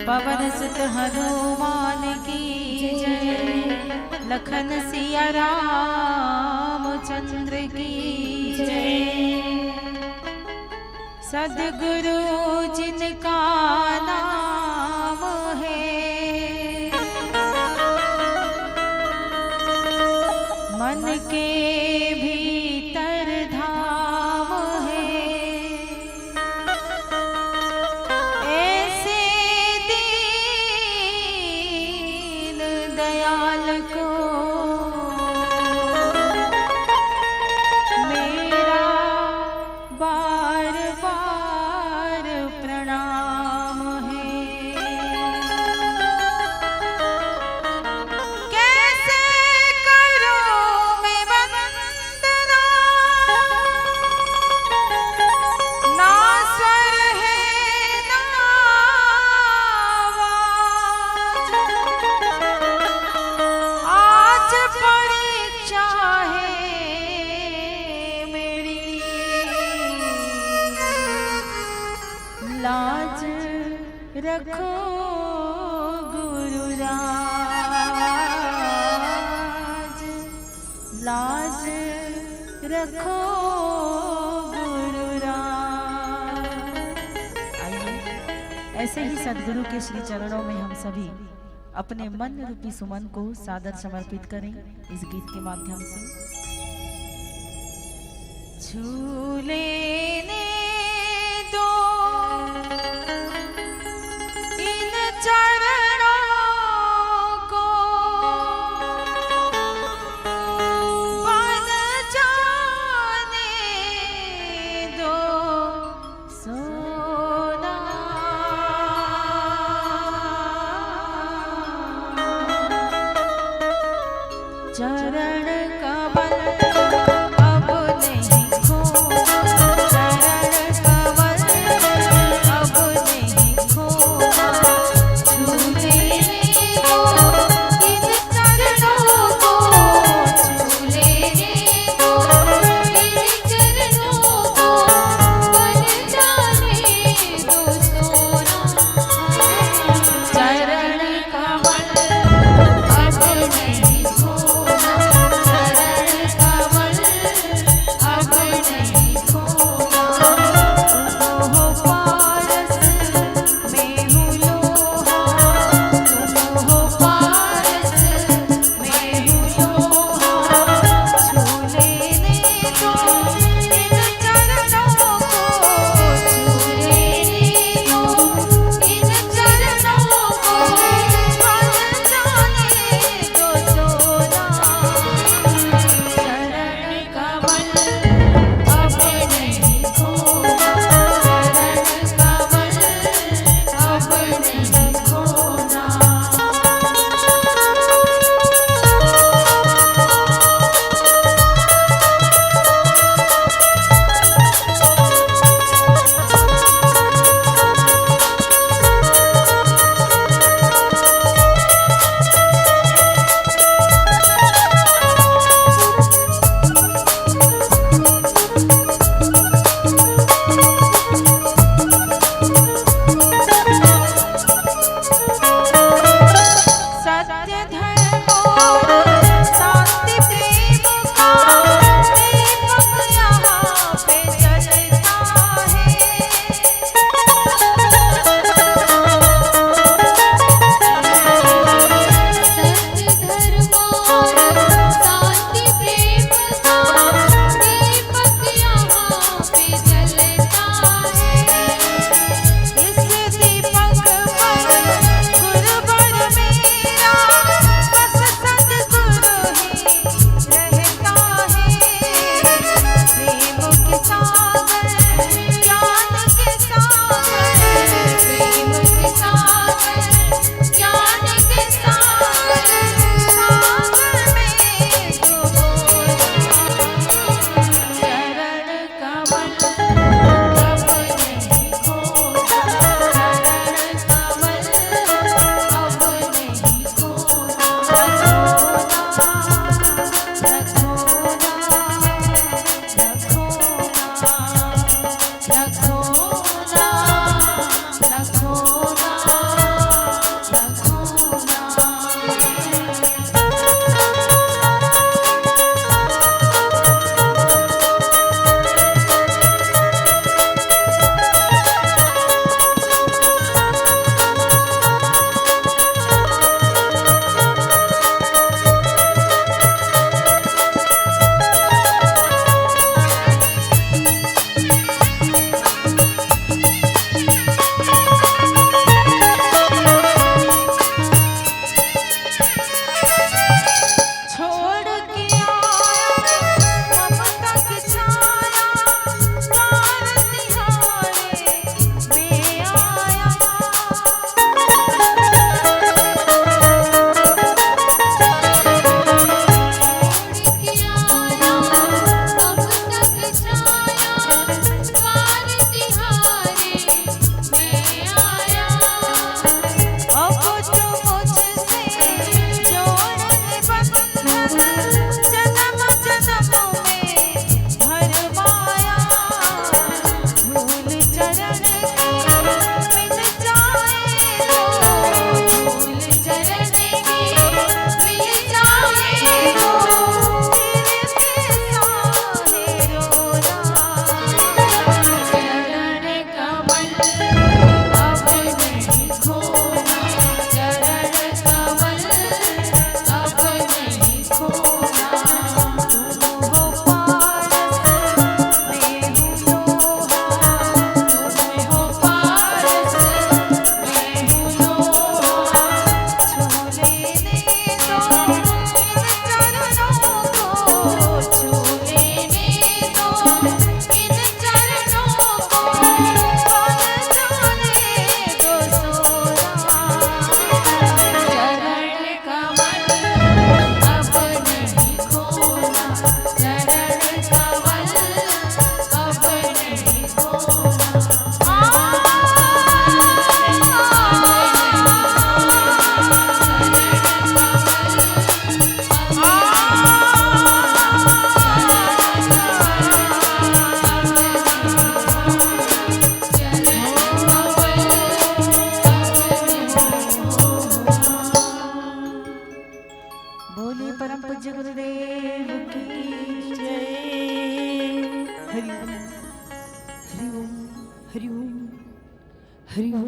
पवन सुत हनुमान की जय, लखन सिया राम चंद्र की जय। सद्गुरु जिनका नाम है, मन के भीतर धाम है। ऐसे दीन दयाल को मेरा बार बार प्रणाम है। कैसे करूं मैं वंदना, ना स्वर है ना आवाज। आज परीक्षा है मेरी, लाज रखो गुरुराज, लाज रखो गुरुराज। आइए ऐसे ही सद्गुरु के श्री चरणों में हम सभी अपने मन रूपी सुमन को सादर समर्पित करें इस गीत के माध्यम से। छू लेने दो इन चरणों को, बन जाने दो सोना। चरण कमल अब नहीं खो, चरण कमल अब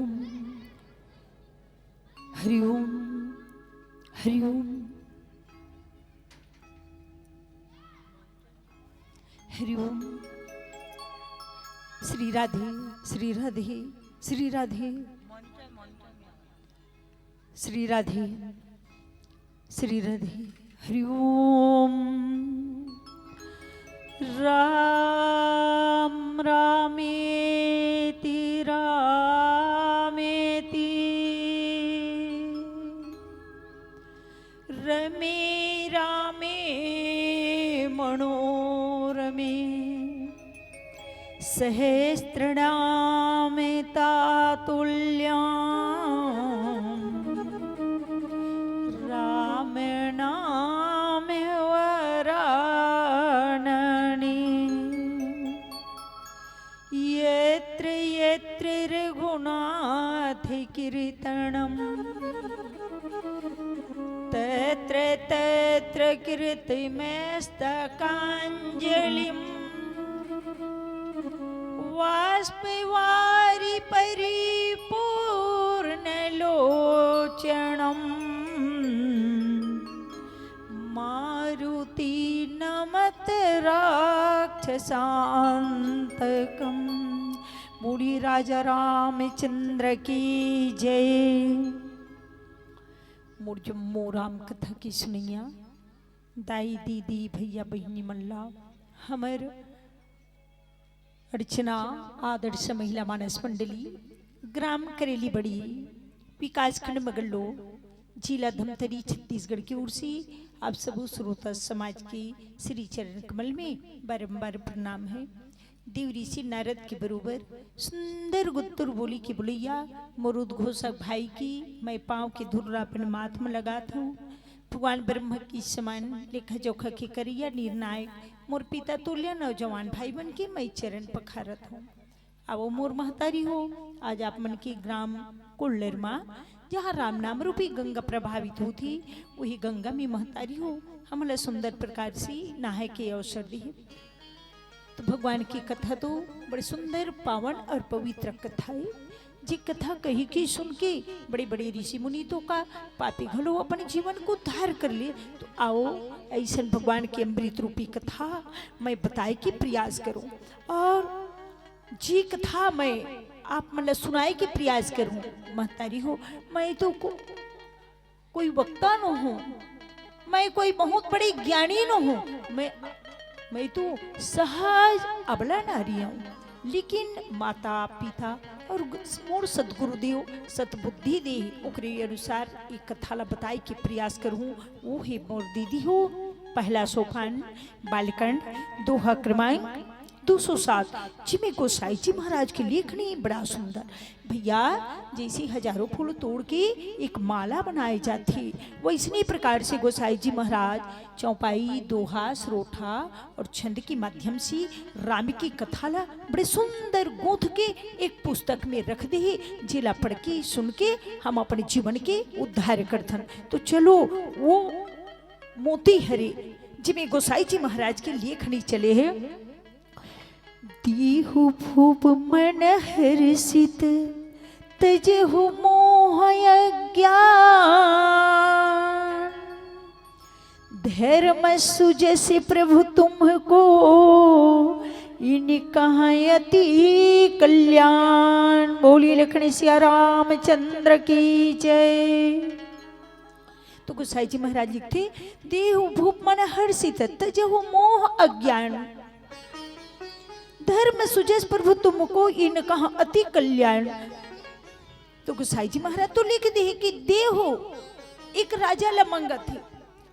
ओम हरि ओम हरि ओम हरि ओम। श्री राधे श्री राधे श्री राधे श्री राधे श्री राधे। हरि ओम। राम रामेति रामेति रमे रामे मनोरमे सहस्रनामेतातुल्यम् राम नाम वरानने यत्र यत्र रघुनाथ कीर्तनम् तत्र तत्र कीर्तिमस्तकाञ्जलिम् वाष्पवारि परिपूर्णलोचनम् मारुति नमत राक्षसान्तकम्। मुड़ी राजा रामचंद्र की जय। मुझम्मो राम कथा की सुनिया दाई दीदी भैया बहनी मल्ला हमर अर्चना आदर्श महिला मानस मंडली ग्राम करेली बड़ी विकास खंड मगल्लो जिला धमतरी छत्तीसगढ़ की ओर से आप सब श्रोता समाज के श्री चरण कमल में बारंबार प्रणाम है। देवरी से नारद के बरोबर सुंदर गुत्तुर बोली की बुलैया मरुद घोषक भाई की मैं पाँव के धुर्रा अपने माथ में लगाता हूँ। भगवान ब्रह्म की समान लेखा जोखा के करिया निर्णायक मोर पिता तुल्य नौजवान भाई बन के मैं चरण पखारत हूँ। अब मोर महतारी हो आज आप मन के ग्राम कुल्लर माँ जहाँ राम नाम रूपी गंगा प्रभावित होती वही गंगा में महतारी हो हमला सुंदर प्रकार से नहाय के अवसर दी। तो भगवान की कथा तो बड़े सुंदर पावन और पवित्र कथा है। जी कथा कही की सुन के बड़े बड़े ऋषि मुनि तो का पापी घलो अपने जीवन को उद्धार कर लिए। तो आओ ऐसा भगवान की अमृत रूपी कथा मैं बताए की प्रयास करूं और जी कथा मैं आप मतलब सुनाए के प्रयास करूं। महतारी हो मैं तो कोई वक्ता न हूं, मैं कोई बहुत बड़ी ज्ञानी न हूं, मैं तो सहज अबला नारी हूं। लेकिन माता पिता और मोर सदगुरुदेव सतबुद्धि दे ओकरे अनुसार एक कथा ला बताए के प्रयास करूं। वो है मोर दीदी हो पहला सोपान बालकांड दोहा क्रमांक 207 जिमें गोसाई जी महाराज की लेखनी बड़ा सुंदर। भैया जैसे हजारों फूल तोड़ के एक माला बनाई जाती वैसने प्रकार से गोसाई जी महाराज चौपाई दोहा श्रोठा और छंद के माध्यम से राम की कथा ला बड़े सुंदर गूंथ के एक पुस्तक में रख दे जिला पढ़ के सुन के हम अपने जीवन के उद्धार करथन। तो चलो वो मोती हरे जिमें गोसाई जी महाराज की लेखनी चले है। दीहु भूप मन हर्षित तजहु मोह ज्ञान धर्म सुजस प्रभु तुमको इन कहाँ अति कल्याण। बोली लखनी सिया रामचंद्र की जय। तो गोसाई जी महाराज लिखते देहु भूप मन हर्षित तजहु मोह अज्ञान धर्म सुजस प्रभु तुमको इन कहा अति कल्याण। तो गोसाई जी महाराज तो लिख दे कि देहो एक राजा ला मंगत है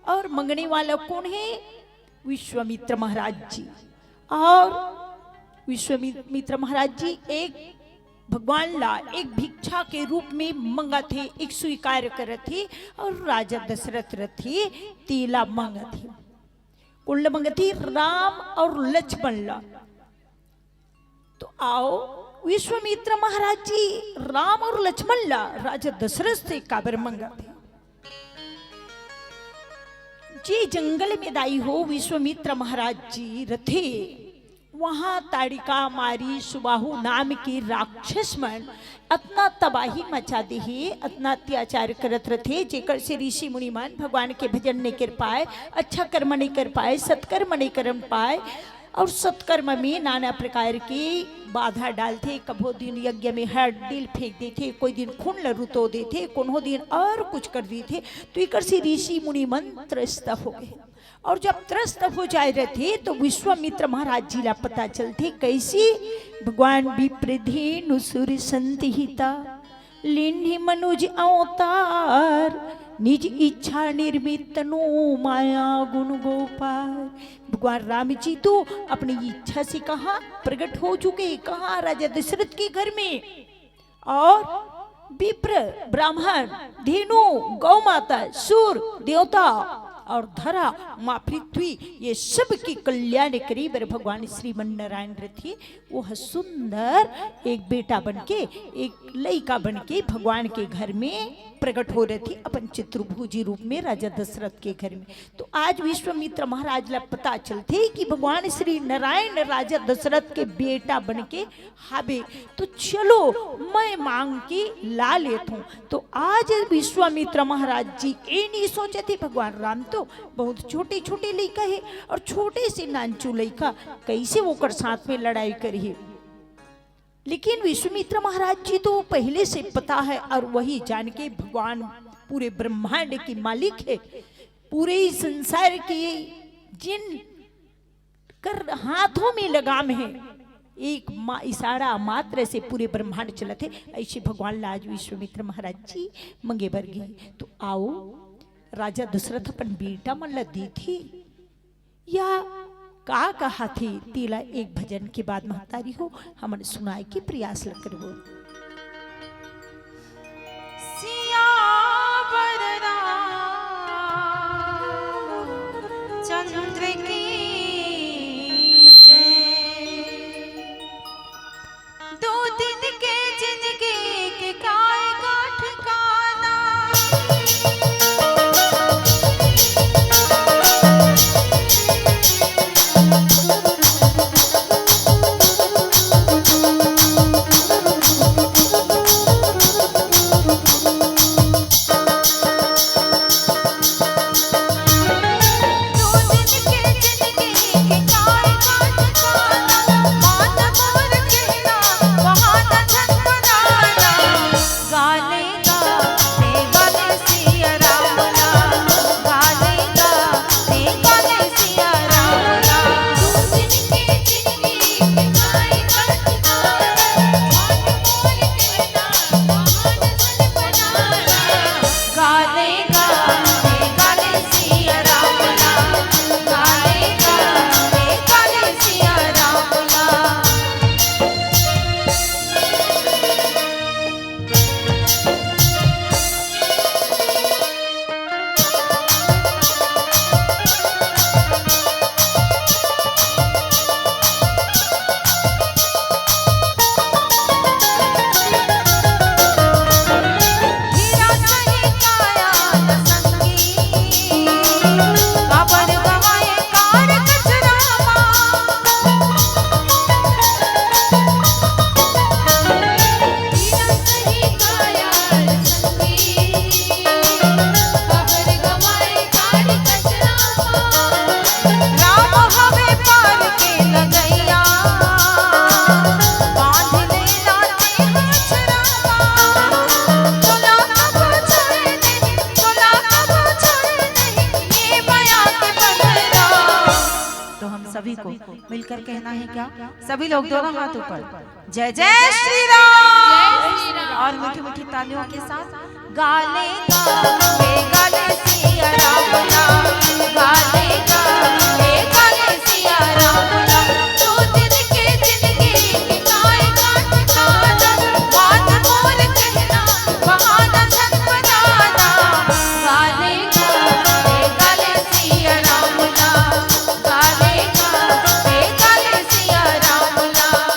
और मंगने वाला कौन है विश्वामित्र महाराज जी। और विश्वामित्र महाराज जी एक भगवान ला एक भिक्षा के रूप में मंगा थे एक स्वीकार कर थे और राजा दशरथ रथे तीला मंगा थे कुल मंगा थी राम और लक्ष्मण ला। तो आओ विश्वामित्र महाराज जी राम और लक्ष्मण ला राजा दशरथ से काबर मंगा थे। जी जंगल में दाई हो विश्वामित्र महाराज जी रथे वहां ताड़िका मारी सुबाहु नाम की राक्षस मन अतना तबाही मचा दी है, अतना अत्याचार करत रथे, जेकर से ऋषि मुनि मन भगवान के भजन नहीं कर पाए, अच्छा कर्म नहीं कर पाए, सत्कर्म नहीं कर पाए, और सत्कर्म में नाना प्रकार की बाधा डालते। कभो दिन यज्ञ में हड्डी फेंक देते, कोई दिन खून लरुतो देते, कोनो दिन और कुछ कर देते। तो एक से ऋषि मुनि मन त्रस्त हो गए, और जब त्रस्त हो जाए रहते तो विश्वामित्र महाराज जी ला पता चलते कैसी भगवान विप्रधेनु सुर संतिहिता लिन्हि मनुज अवतार निज इच्छा निर्मित नो माया गुण गोपाल। भगवान राम जी तो अपनी इच्छा से कहाँ प्रकट हो चुके, कहाँ राजा दशरथ के घर में, और विप्र ब्राह्मण धेनु गौ माता सूर देवता और धरा माँ पृथ्वी ये सब की कल्याण करी बर भगवान श्रीमन नारायण रथी। वह सुंदर एक बेटा बनके, एक लड़का बनके भगवान के घर में प्रकट हो रही थी, अपन चित्रभुजी रूप में राजा दशरथ के घर में। तो आज विश्वामित्र महाराज ला पता चलते कि भगवान श्री नारायण राजा दशरथ के बेटा बनके हाबे, तो चलो मैं मांग के ला लेता हूँ। तो आज विश्वामित्र महाराज जी ये नहीं सोचे थे, भगवान राम तो बहुत छोटे छोटे लड़का है, और छोटे से नानचू लड़का कैसे वो कर साथ में लड़ाई करिए। लेकिन विश्वामित्र महाराज जी तो पहले से पता है, और वही जान के भगवान पूरे ब्रह्मांड की मालिक है, पूरे संसार के जिन कर हाथों में लगाम है, एक इशारा मात्र से पूरे ब्रह्मांड चलते। ऐसे भगवान लाज विश्वामित्र महाराज जी मंगे बर गए। तो आओ राजा दशरथ अपन बेटा मन ला दी थी या का कहा थी, तीला एक भजन के बाद महतारी हो हमन सुनाए के प्रयास ल करबो। सियावर चंद्र की दो दिन के जिंदगी के काय का ठिकाना, मिलकर कहना है क्या? सभी लोग दोनों हाथ ऊपर, जय जय श्री राम, और मीठी मीठी तालियों के साथ गाले गाले सिया राम नाम, गाले गाले सिया राम नाम। दो दिन के जिंदगी की काय काट खाना, बात बोल कहना बहाना छन बनाना, गाले गाले सिया राम नाम, गाले गाले सिया राम नाम।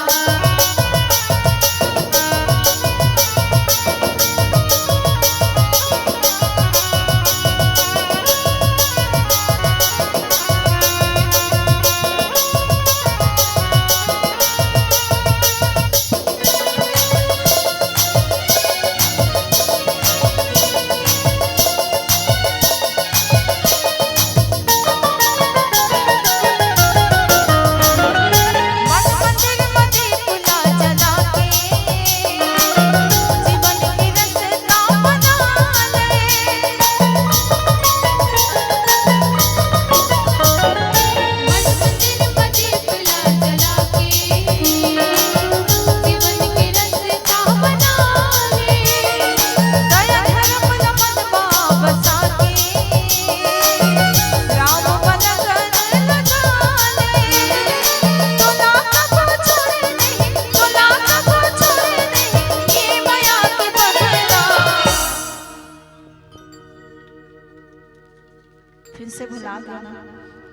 से भुला दो ना।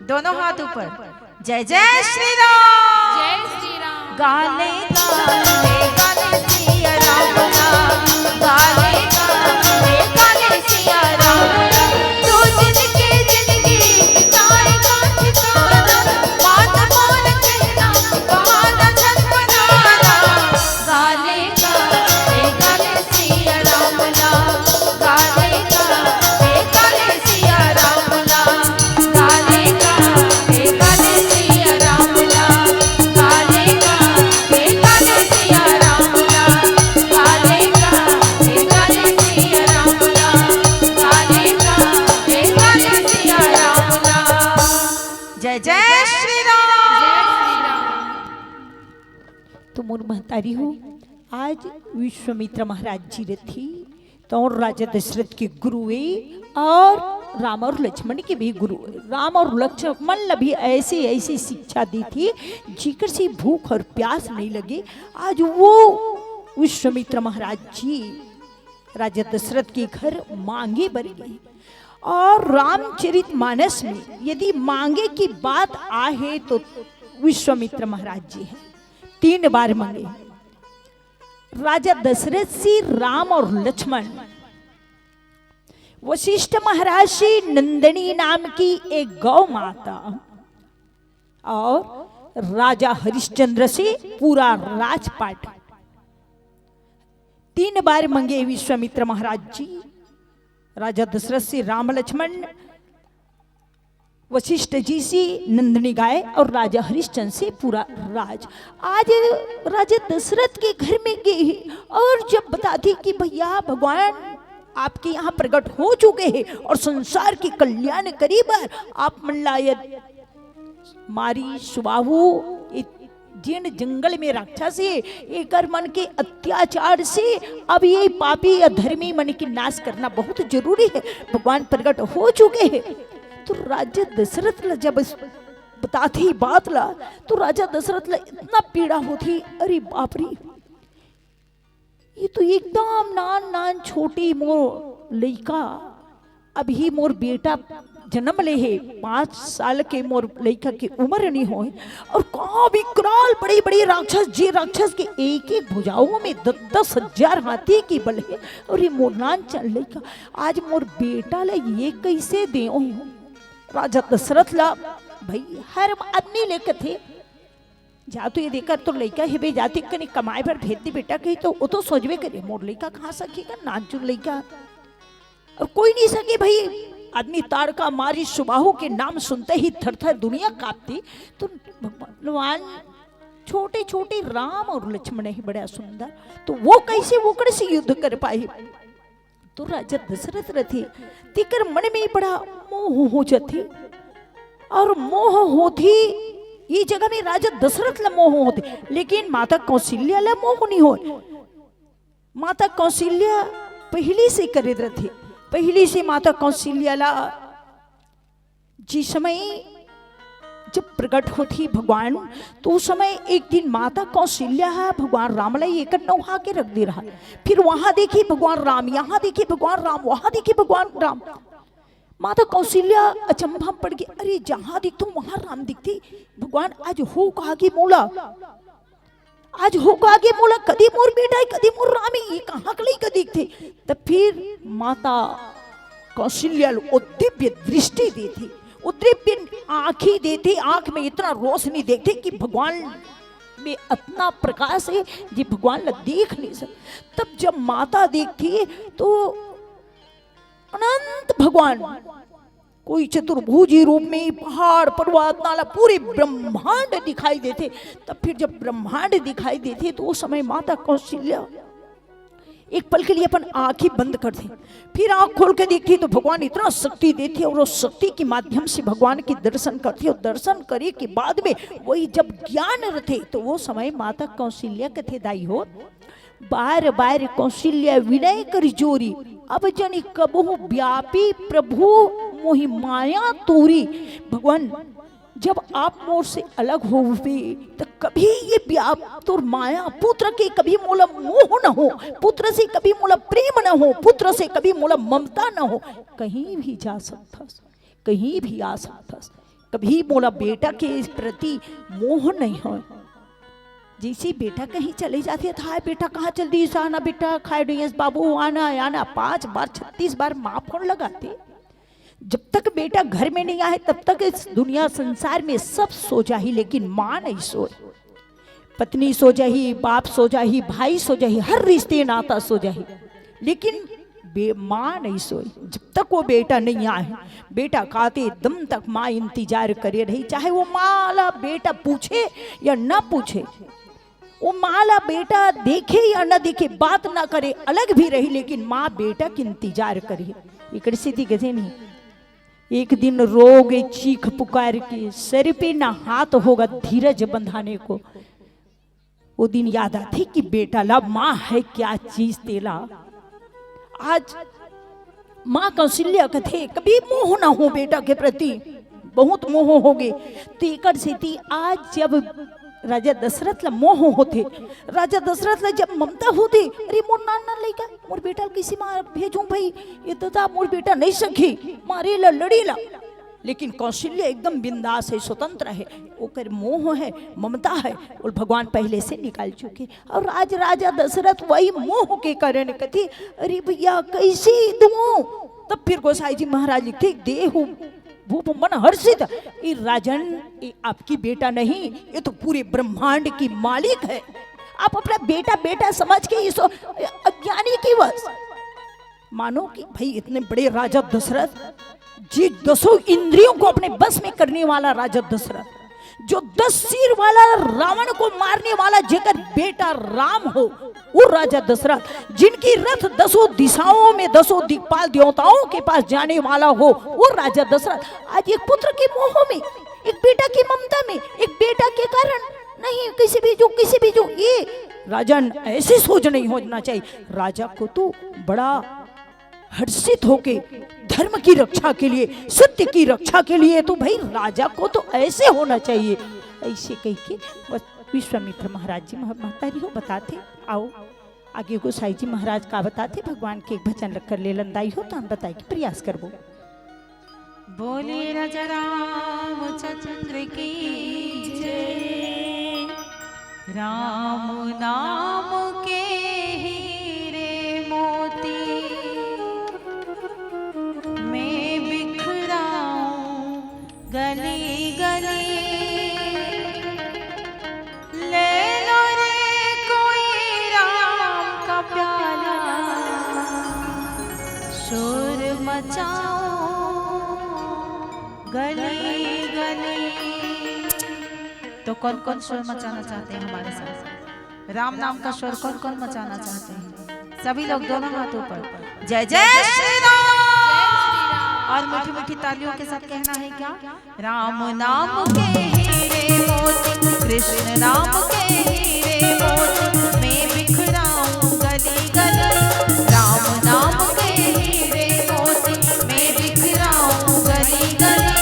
दोनों हाथ ऊपर, जय जय श्री राम। जय श्री राम। गाले गाले गाले सिया राम नाम, गाले गाले गाले सिया राम नाम। तू जिनके जिंदगी बिताएगा ठिकाना, बात बोल कहना बहाना छनपनाना। गाले गाले गाले सिया राम नाम, गाले गाले गाले सिया राम नाम, गाले गाले गाले सिया राम नाम, गाले गाले गाले सिया राम नाम, गाले गाले गाले सिया राम नाम, गाले गाले गाले सिया राम नाम। जय जय श्री राम। तो मोर महतारी हो, आज विश्वामित्र महाराज जी रथी तो राजा दशरथ के गुरु है और राम और लक्ष्मण के भी गुरु है। राम और लक्ष्मण ने भी ऐसे ऐसी शिक्षा दी थी जिकर से भूख और प्यास नहीं लगे। आज वो विश्वामित्र महाराज जी राजा दशरथ के घर मांगे बर गए। और रामचरितमानस में यदि मांगे की बात आहे तो विश्वामित्र महाराज जी हैं, 3 बार मांगे। राजा दशरथ से राम और लक्ष्मण वशिष्ठ महाराज से नंदिनी नाम की एक गौ माता और राजा हरिश्चंद्र से पूरा राजपाट 3 बार मांगे विश्वामित्र महाराज जी। राजा दशरथ से राम लक्ष्मण, वशिष्ठ जी से नंदिनी गाय और राजा हरिश्चंद्र से पूरा राज। आज राजा दशरथ के घर में गए और जब बताती कि भैया भगवान आपके यहाँ प्रकट हो चुके हैं और संसार की कल्याण करीब आप मल्लायत मारी सुबाहु जीर्ण जंगल में राक्षस है, एक मन के अत्याचार से अब ये पापी अधर्मी मन की नाश करना बहुत जरूरी है। भगवान प्रकट हो चुके हैं। तो राजा दशरथ ला जब बताती बात ला तो राजा दशरथ ला इतना पीड़ा होती, अरे बाप रे, ये तो एकदम नान नान छोटी मोर लड़का, अभी मोर बेटा जन्म ले है, 5 साल के मोर लड़का की उम्र नहीं हो, और कहाँ भी कराल बड़ी बड़ी राक्षस जी राक्षस के एक एक भुजाओं में 10,000 हाथी की बल है, और ये मोर नान चल लड़का आज मोर बेटा ला ये कैसे दे। राजा दशरथ ला भाई हर आदमी लेकर थे जा तो ये देखकर तो लड़का है भाई जाति कहीं कमाए पर भेज दी बेटा कहीं तो वो तो सोचवे करे मोर लड़का कहाँ सकेगा नाचुर लड़का, और कोई नहीं सके भाई। आदमी ताड़का मारी सुबाहु के नाम सुनते ही थर थर दुनिया कांपती। तो भगवान छोटे छोटे राम और लक्ष्मण ही बड़ा सुंदर, तो वो कैसे वो से युद्ध कर पाए। तो राजा दशरथ रथे तिकर मन में बड़ा मोह हो जाती, और मोह होती ये जगह में राजा दशरथ ला मोह होती, लेकिन माता कौशल्या ला मोह नहीं हो। माता कौशल्या पहले से करे रथे, पहले से माता कौशल्या ला जिस समय जब प्रकट होती भगवान, तो उस समय एक दिन माता कौशल्या भगवान राम ला एक नौहा के रख दे रहा। फिर वहां देखी भगवान राम, यहाँ देखी भगवान राम, वहां देखी भगवान राम। माता कौशल्या अचंभा पड़ गई, अरे जहां दिखते वहां राम दिखते। भगवान आज हो कहा कि मोला, आज हो कहा कि मोला कदी मोर बेटा है कदी मोर राम है, ये कहाँ कली का दिखते। तब फिर माता कौशल्या वो दिव्य दृष्टि देती, वो दिव्य आंखें देती, आंख में इतना रोशनी देखते कि भगवान में इतना प्रकाश है जी भगवान ला देख नहीं सकते। तब जब माता देखती तो अनंत भगवान कोई चतुर्भुजी रूप में पहाड़ पर्वत नाला पूरे ब्रह्मांड दिखाई देते। तब फिर जब ब्रह्मांड दिखाई देते तो उस समय माता कौशल्या एक पल के लिए अपन आंखें बंद कर दे, फिर आंख खोल के देखती तो भगवान इतना शक्ति देती और उस शक्ति के माध्यम से भगवान के दर्शन करती, और दर्शन करे के बाद में वही जब ज्ञान रहते तो वो समय माता कौशल्या कथे दाई हो बार बार कौशल्या विनय कर जोरी, अब जनी कबहु व्यापी प्रभु मोहि माया तोरी। भगवान जब आप मोर से अलग होवे तो कभी ये व्याप तो माया पुत्र के कभी मोला मोह न हो, पुत्र से कभी मोला प्रेम न हो, पुत्र से कभी मोला ममता न हो, कहीं भी जा सकता कहीं भी आ सकता, कभी मोला बेटा के प्रति मोह नहीं हो। जैसे बेटा कहीं चले जाते था, बेटा कहाँ चल दी, आना बेटा, खाए डियस बाबू, आना आना, 5 बार 36 बार माँ फोन लगाते। जब तक बेटा घर में नहीं आए तब तक इस दुनिया संसार में सब सो जाही, लेकिन माँ नहीं सोए। पत्नी सो जाही, बाप सो जाही, भाई सो जाही, हर रिश्ते नाता सो जाही, लेकिन माँ नहीं सोई। जब तक वो बेटा नहीं आए, बेटा खाते दम तक माँ इंतजार करे रही, चाहे वो माला बेटा पूछे या ना पूछे, वो माला बेटा देखे या ना देखे, बात ना करे, अलग भी रही, लेकिन माँ बेटा की इंतजार करे। इकड़ सीधी गए नहीं। एक दिन रोगे चीख पुकार के, सर पे ना हाथ होगा धीरज बंधाने को। वो दिन याद आती कि बेटा ला माँ है क्या चीज तेला। आज माँ कौशल्या कथे कभी मोह ना हो बेटा के प्रति, बहुत मोह हो गए। तेकर से थी आज जब राजा दशरथ ला मोह होते, राजा दशरथ ला जब ममता होती, अरे मोर नाना लेगा मोर बेटा किसी मार भेजूं भाई, ये तो मोर बेटा नहीं सकी, मारे ला लड़ी ला। लेकिन कौशल्य एकदम बिंदास है, स्वतंत्र है, ओकर मोह है, ममता है, और भगवान पहले से निकाल चुके। और आज राजा दशरथ वही मोह के कारण कहते, अरे भैया कैसे दूं। तब फिर गोसाई जी महाराज लिखते, देहु भूप मन हर्षित, ये राजन ये आपकी बेटा नहीं, ये तो पूरे ब्रह्मांड की मालिक है। आप अपना बेटा बेटा समझ के इस अज्ञानी की वश मानो कि भाई इतने बड़े राजा दशरथ, जी 10 इंद्रियों को अपने बस में करने वाला राजा दशरथ, जो 10 सिर वाला रावण को मारने वाला जेकर बेटा राम हो, वो राजा दशरथ, जिनकी रथ 10 दिशाओं में 10 दिक्पाल देवताओं के पास जाने वाला हो, वो राजा दशरथ आज एक पुत्र के मोह में, एक बेटा की ममता में, एक बेटा के कारण नहीं किसी भी जो ये राजन ऐसे सोच नहीं होना चाहिए। राजा को तो बड़ा हर्षित होके धर्म की रक्षा के लिए, सत्य की रक्षा के लिए, तो भाई राजा को तो ऐसे होना चाहिए। ऐसे कह के विश्वामित्र महाराज जी महतारी हो बताते। आओ आगे गोसाई जी महाराज का बताते, भगवान के एक भजन रख कर ले लंदाई हो तो हम बताए कि प्रयास करबो। बोले राजा रामचंद्र की जय, राम नाम के हीरे मोती मैं बिखराऊं गली गली, ले लो रे कोई राम का प्याला, शोर मचाओ गली गली। तो कौन कौन शोर मचाना चाहते हैं हमारे साथ? राम नाम का शोर कौन कौन मचाना चाहते हैं? सभी लोग दोनों हाथों पर जय जय श्री राम, और मीठी मीठी तालियों के साथ कहना है क्या? राम नाम के हीरे मोती, कृष्ण नाम के हीरे मोती मैं बिखराऊं गली गली, राम नाम के हीरे मोती मैं बिखराऊं गली गली,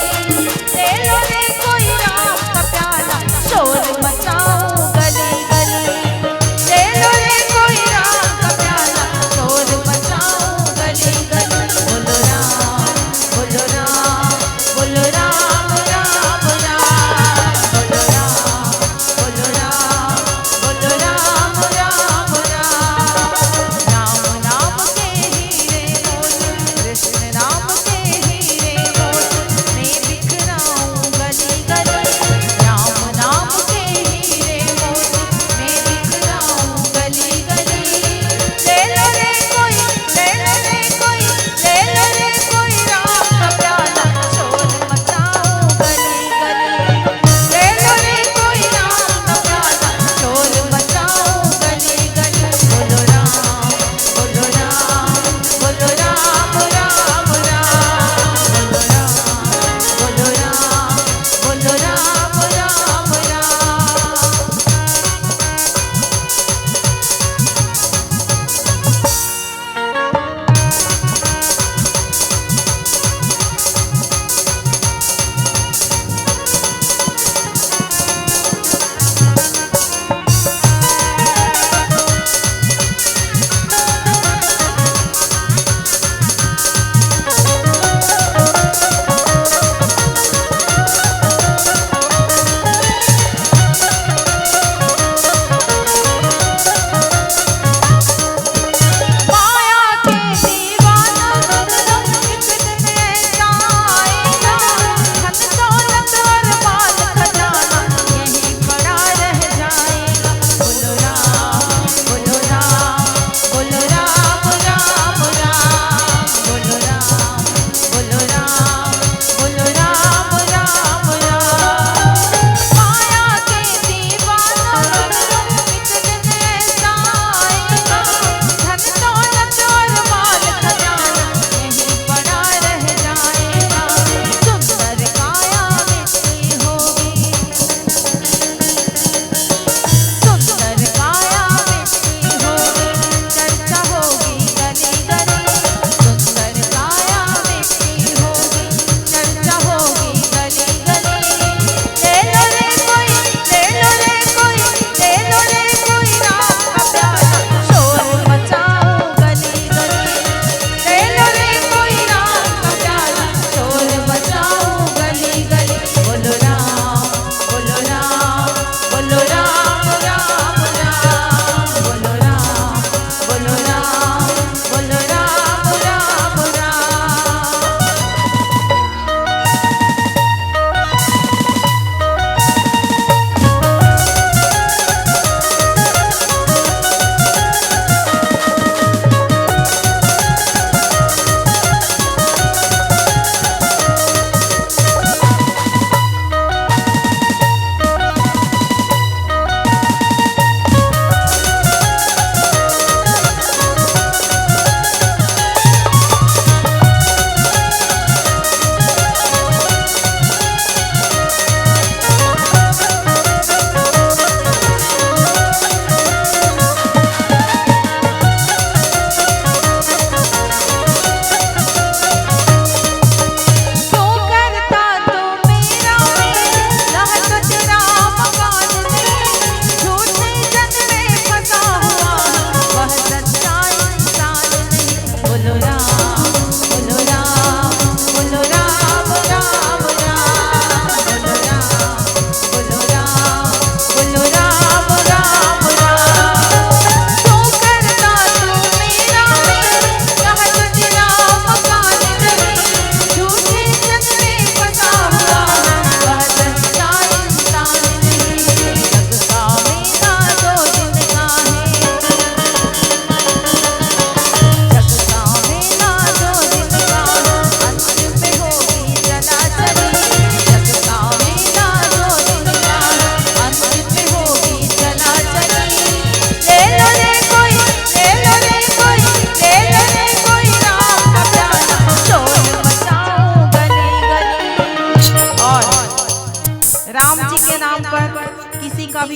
ले लो रे कोई राम का प्याला, शोर मचाओ गली गली, ले लो रे कोई राम का प्याला, शोर मचाओ गली गली। बोलो राम बोलो राम बोलो राम राम राम, बोलो राम बोलो राम बोलो राम राम।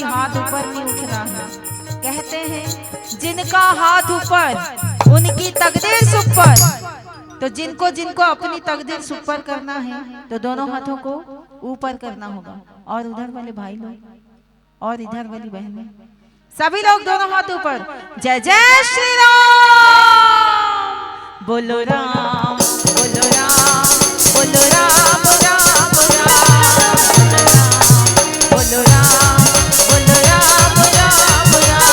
भी हाथ ऊपर नहीं उठ रहा है। कहते हैं जिनका हाथ ऊपर उनकी तकदीर सुपर। तो जिनको जिनको अपनी तकदीर सुपर करना है तो दोनों हाथों को ऊपर करना होगा। और उधर वाले भाई लोग और इधर वाली बहनें सभी लोग दोनों हाथ ऊपर। जय जय श्री राम। बोलो राम बोलो राम बोलो राम राम राम बोलो राम बोलो राम राम राम।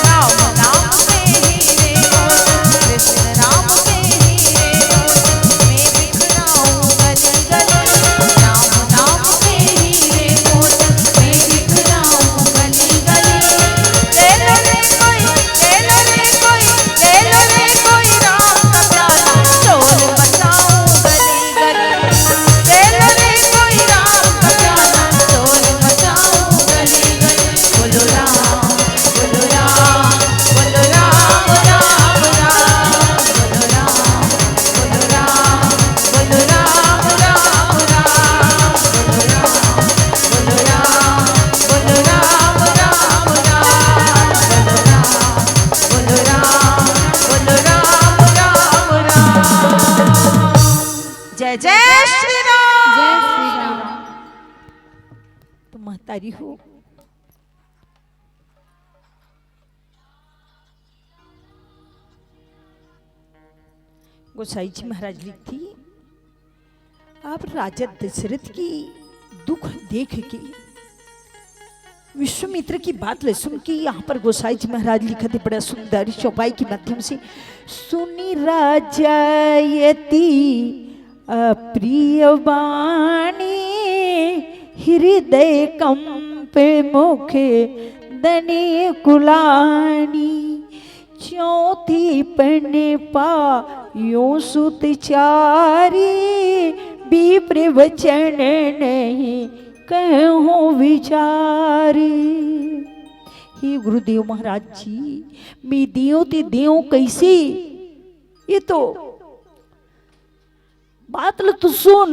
राम नाम के हीरे मोती कृष्ण राम के हीरे मोती मैं बिखराऊं गली गली। राम नाम के हीरे मोती मैं बिखराऊं गली गली। ले लो रे कोई ले लो रे कोई ले लो रे कोई राम का प्याला ढोल बजाऊं गली गली। ले लो रे कोई राम का प्याला ढोल बजाऊं गली गली। बोलो राम बोलो राम बोलो राम राम राम बोलो राम बोलो राम बोलो राम राम राम बोलो राम बोलो राम बोलो राम राम राम बोलो राम बोलो राम राम राम। जय जय श्री राम। जय श्री राम। तो महतारी हो, गोसाई जी महाराज लिखती, आप राजा दशरथ की दुख देख के विश्वामित्र की बात ले सुन के यहाँ पर गोसाई जी महाराज लिखा थे बड़ा सुंदर चौपाई के माध्यम से। सुनी राजा यति अप्रिय वाणी हृदय कंप मुखे दने कुलानी। चौथी पन्ने पा यो सुत चारी विप्र वचन नहीं कहो विचारी। हे गुरुदेव महाराज जी, मैं दियो ते दियो कैसे, ये तो बात ल तो सुन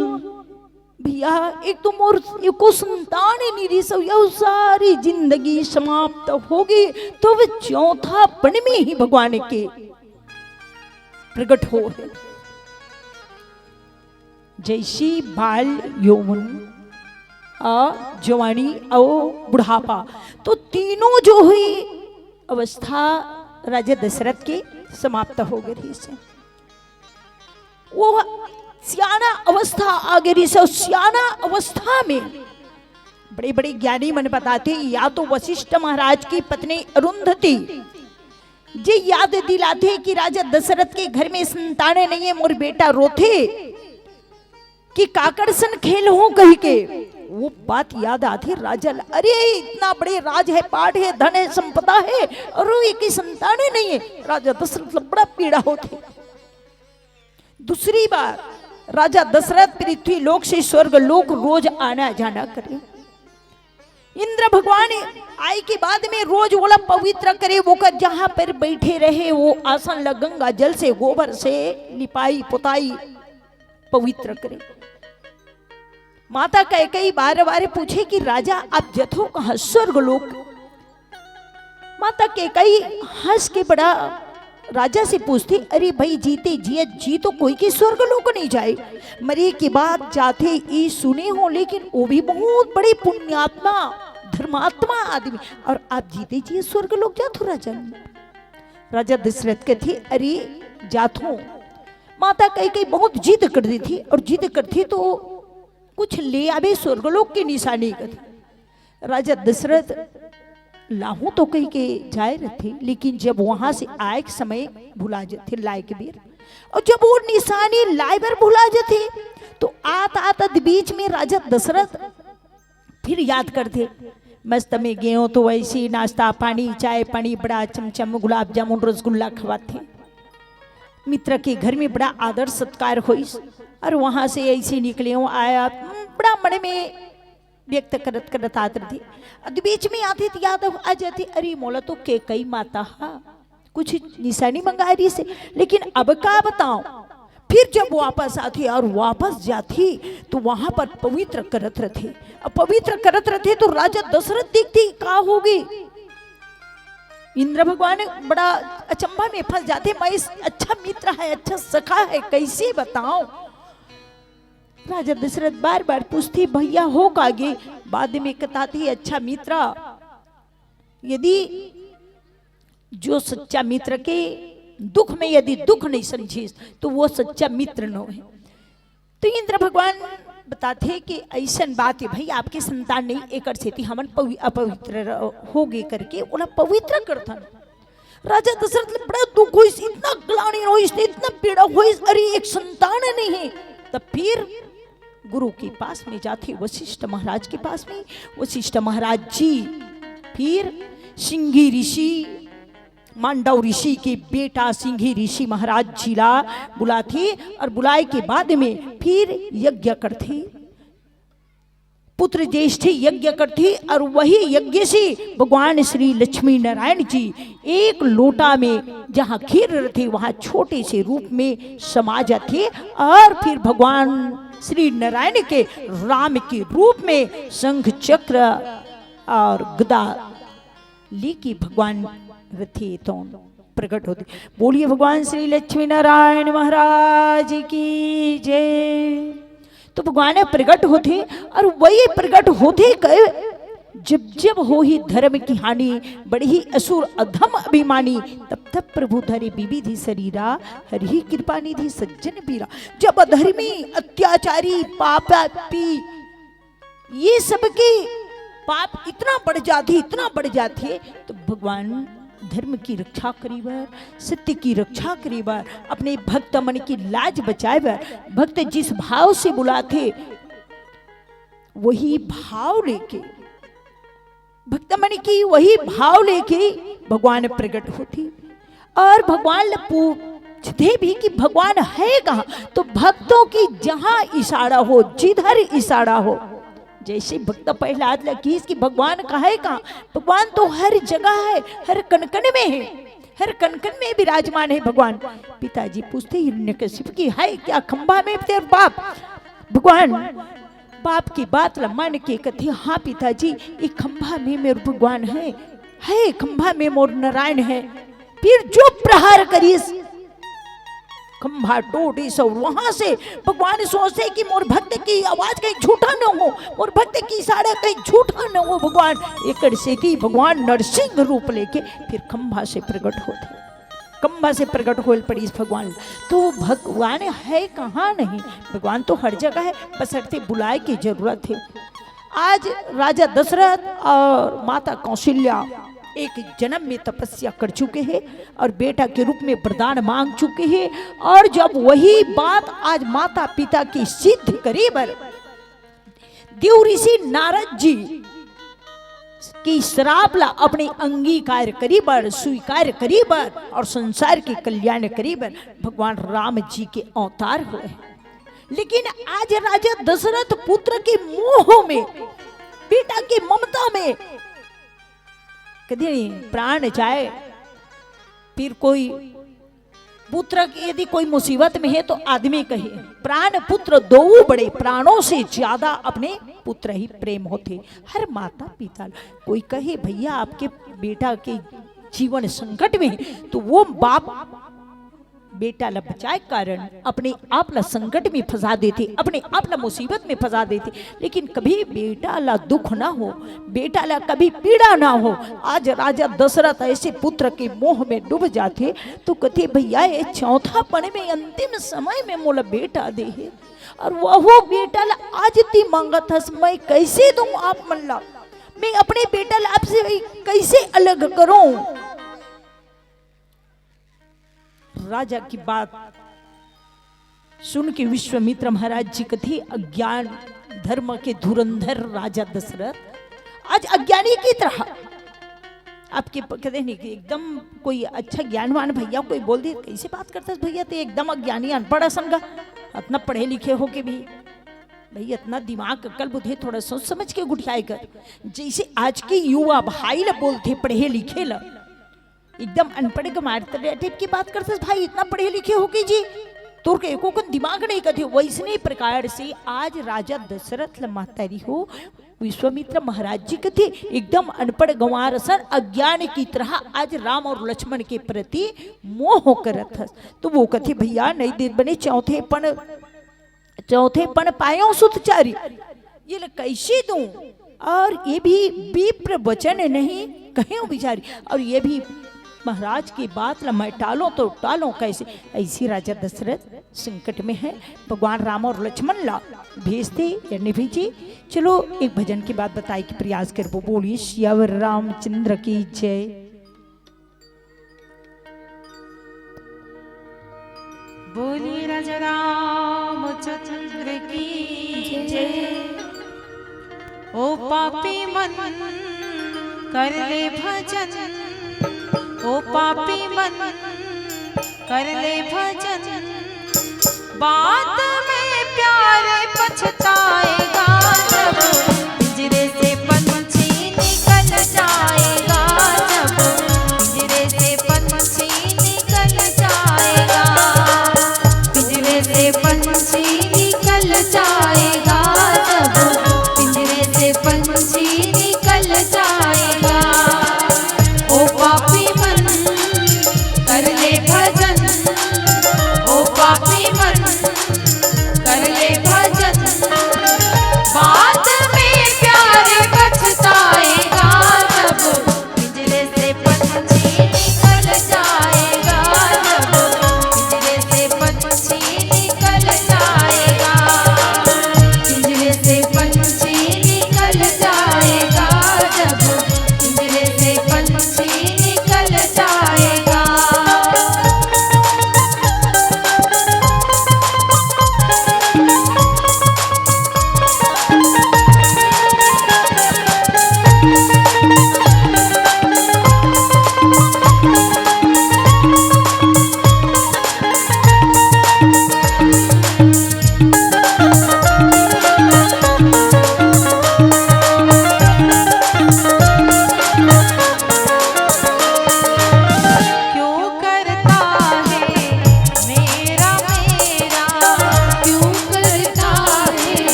भैया। एक तो मोर एको संतान ही नहीं रही, सब यह सारी जिंदगी समाप्त होगी तो वे चौथा पन में ही भगवान के प्रकट हो है। जैसी बाल यौवन जवानी और बुढ़ापा, तो तीनों जो हुई अवस्था राजा दशरथ के समाप्त हो गई से। वो सियाना अवस्था आ गई से। सियाना अवस्था में बड़े बड़े ज्ञानी मन बताते, या तो वशिष्ठ महाराज की पत्नी अरुंधति जे याद दिलाते कि राजा दशरथ के घर में संतानें नहीं है, मोर बेटा रोथे कि काकड़सन खेल हो कह के वो बात याद आती। राजा अरे इतना बड़े राज है, पाठ है, धन है, संपदा है और वो एक ही संतानें नहीं है। राजा दशरथ बड़ा पीड़ा होती। दूसरी बार राजा दशरथ पृथ्वी लोक से स्वर्ग लोक रोज आना जाना करे। इंद्र भगवान आय के बाद में रोज बोला पवित्र करे, वो कर जहां पर बैठे रहे वो आसन लग गंगा जल से गोबर से लिपाई पुताई पवित्र करे। माता कैकेयी बार बार पूछे कि राजा आप जथो कहां स्वर्ग लोक। माता कैकेयी हंस के बड़ा राजा से पूछती, अरे भाई जीते जी तो कोई के स्वर्ग लोक नहीं जाए, मरे के बाद जाते ई सुने हो, लेकिन वो भी बहुत बड़े पुण्यात्मा धर्मात्मा आदमी, और आप जीते जी स्वर्ग लोक जातो राजा। राजा दशरथ के थे अरे जातो। माता कैकेयी बहुत जिद कर दी थी, और जिद करती तो कुछ ले आवे स्वर्गलोक की निशानी कर। राजा दशरथ लाहू तो कहीं के जाए रहते, लेकिन जब वहां से आए के समय भुला जाते लाए के बेर, और जब वो निशानी लाए बर भुला जाते तो आत बीच में राजा दशरथ फिर याद करते, मस्त में गेहूं तो वैसी नाश्ता पानी चाय पानी बड़ा चमचम गुलाब जामुन रसगुल्ला खवाते। मित्र के घर में बड़ा आदर सत्कार हुई, और वहां से ऐसे निकले हो आया बड़ा मन में व्यक्त करत करत आती थी। बीच में आती थी याद आ जाती, अरे मोला तो कैकेयी माता कुछ निशानी मंगा रही से, लेकिन अब का बताऊं फिर जब वापस आती और वापस जाती तो वहां पर पवित्र करत रथे। अब पवित्र करत रथे तो राजा दशरथ देखते का होगी। इंद्र भगवान बड़ा अचंभा में फंस जाते, मैं इस अच्छा मित्र है, अच्छा सखा है, कैसे बताऊं। राजा दशरथ बार बार पूछती भैया हो कागे, बाद में बताती अच्छा मित्र, यदि जो सच्चा मित्र के दुख में यदि दुख नहीं समझिस तो वो सच्चा मित्र न है। तो इंद्र भगवान बताते कि ऐसा बात है भाई, आपके संतान नहीं एक से हमन अपवित्र हो गए करके उन्हें पवित्र करता। राजा दशरथ बड़ा दुख हो, इतना ग्लानि हो, इतना पीड़ा हो, अरे एक संतान नहीं है। तब फिर गुरु के पास में जाते, वशिष्ठ महाराज के पास में। वशिष्ठ महाराज जी फिर सिंघी ऋषि मांडव ऋषि के बेटा सिंघी ऋषि महाराज जिला बुलाते और बुलाए के बाद में फिर यज्ञ करते, पुत्र ज्येष्ठ यज्ञ करते। और वही यज्ञ से भगवान श्री लक्ष्मी नारायण जी एक लोटा में जहाँ खीर रहे वहां छोटे से रूप में समा जाते और फिर भगवान श्री नारायण के राम के रूप में शंख चक्र और गदा लेके भगवान रथे तो प्रकट होते। बोलिए भगवान श्री लक्ष्मी नारायण महाराज की जय। तो भगवान प्रकट होते और वही प्रकट होते कहे जब जब हो ही धर्म की हानि, बड़ी ही असुर अधम अभिमानी, तब तब प्रभु धरे विविधि शरीरा, हरि कृपा निधि सज्जन पीरा। जब अधर्मी अत्याचारी पापी ये सबके पाप इतना बढ़ जाते तो भगवान धर्म की रक्षा करीबर, सत्य की रक्षा करीबर, अपने भक्त मन की लाज बचाएबर, भक्त जिस भाव से बुलाते वही भाव लेके, भक्त मन की वही भाव लेके भगवान प्रकट होती। और भगवान पूछते भी कि भगवान है कहाँ, तो भक्तों की जहां इशारा हो, जिधर इशारा हो, जैसे भक्त प्रहलाद लगी कि भगवान कहाँ है कहाँ, भगवान तो हर जगह है, हर कण-कण में है, हर कण-कण में विराजमान है भगवान। पिताजी पूछते हिरण्यकशिपु की है क्या खंभा में तेरे बाप, भगवान बाप की बात मान के कहते हाँ पिताजी एक खंभा में मेरे भगवान है खंभा में मोर नारायण है। फिर जो प्रहार करिए खंभा टूटी सो, वहां से भगवान सोचते कि मोर भक्त की आवाज कहीं झूठा न हो, मोर भक्त की इशारा कहीं झूठा न हो। भगवान एक से थी भगवान नरसिंह रूप लेके फिर खंभा से प्रकट होते, खंभा से प्रकट हो पड़ी इस भगवान। तो भगवान है कहाँ नहीं, भगवान तो हर जगह है, बशर्ते बुलाए की जरूरत है। आज राजा दशरथ और माता कौशल्या एक जन्म में तपस्या कर चुके हैं और बेटा के रूप में वरदान मांग चुके हैं। और जब वही बात आज माता पिता की सिद्ध करीबर देव ऋषि नारद जी की श्राप ला अपने अंगीकार करीबर, स्वीकार करीबर और संसार के कल्याण करीबर भगवान राम जी के अवतार हुए। लेकिन आज राजा दशरथ पुत्र के मोह में, बेटा की ममता में कभी प्राण जाए, फिर कोई पुत्र यदि कोई मुसीबत में है तो आदमी कहे प्राण पुत्र दो बड़े, प्राणों से ज्यादा अपने पुत्र ही प्रेम होते। हर माता पिता कोई कहे भैया आपके बेटा के जीवन संकट में तो वो बाप बेटा ला बचाए कारण अपने आप ला संकट में फंसा देते, अपने आप ला मुसीबत में फंसा देते। लेकिन कभी बेटा ला दुख ना हो, बेटा ला कभी पीड़ा ना हो। आज राजा दशरथ ऐसे पुत्र के मोह में डूब जाते तो कहते भैया ये चौथा पन में अंतिम समय में मोला बेटा दे है, और वह बेटा ला आज ती मांगत हस, मैं कैसे दूं आप मन ला, मैं अपने बेटा ला आपसे कैसे अलग करूं। राजा की बात सुन के विश्वामित्र महाराज जी कथी अज्ञान धर्म के धुरंधर राजा दशरथ आज अज्ञानी की तरह आपके कहते नहीं कि एकदम कोई अच्छा ज्ञानवान भैया कोई बोल दे कैसे बात करता है भैया, तो एकदम अज्ञानी अनपढ़ संगा, इतना पढ़े लिखे हो के भी भैया इतना दिमाग अक्ल बुद्धि थोड़ा सोच समझ के गुटियाए कर। जैसे आज के युवा भाई ला बोलते पढ़े लिखे ला, एकदम अनपढ़ गमार टाइप की बात करते भाई इतना पढ़े लिखे हो के जी तो एको को दिमाग नहीं कथे वैसने प्रकार से आज राजा दशरथ महतारी हो विश्वामित्र महाराज जी कथे एकदम अनपढ़ गंवार सर अज्ञान की तरह आज राम और लक्ष्मण के प्रति मोह करत हस। तो वो कथे भैया नहीं दे बने चौथे पण पायो सुतचारी ये कैसे दूं, और ये भी विप्र वचन नहीं कहे बिचारी, और ये भी महाराज की बात ला मैं टालो तो टालो कैसे। ऐसी राजा दशरथ संकट में है, भगवान राम और लक्ष्मण ला भेजते या नहीं भेजी। चलो एक भजन की बात बताई कि प्रयास कर वो बोलिए श्यावर रामचंद्र की जय। बोलिए राजा रामचंद्र की जय। ओ पापी मन कर ले भजन, ओ पापी मन कर ले भजन, बाद में प्यारे पछताएगा जब पिंजरे से पंछी निकल जाएगा, जब पिंजरे से पंछी निकल जाएगा, पिंजरे से पंछी निकल जाएगा, जब पिंजरे से पंछी निकल जाएगा। ओ पापी मन कर ले भजन, ओ पापी मन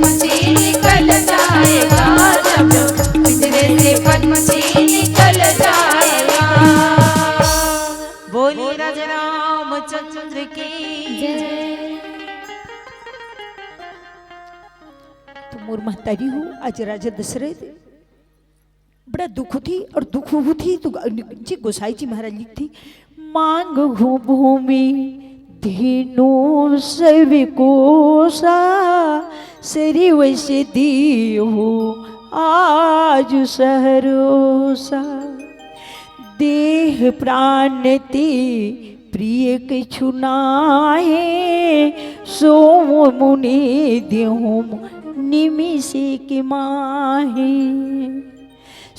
पंछी निकल जाएगा, जब पिंजरे से पंछी निकल जाएगा। बोलिए राजा रामचंद्र की जय। तो मोर महतारी हो आज राजा दशरथ बड़ा दुख थी और दुख थी तो जी गोसाई जी महाराज लिखती मांग हो भूमि धीनो सविकोसा सरी वैसे दी हो आज सहरोसा देह प्राण ते प्रिय कछु नाहे सो मुनि देहु निमिषे के माहे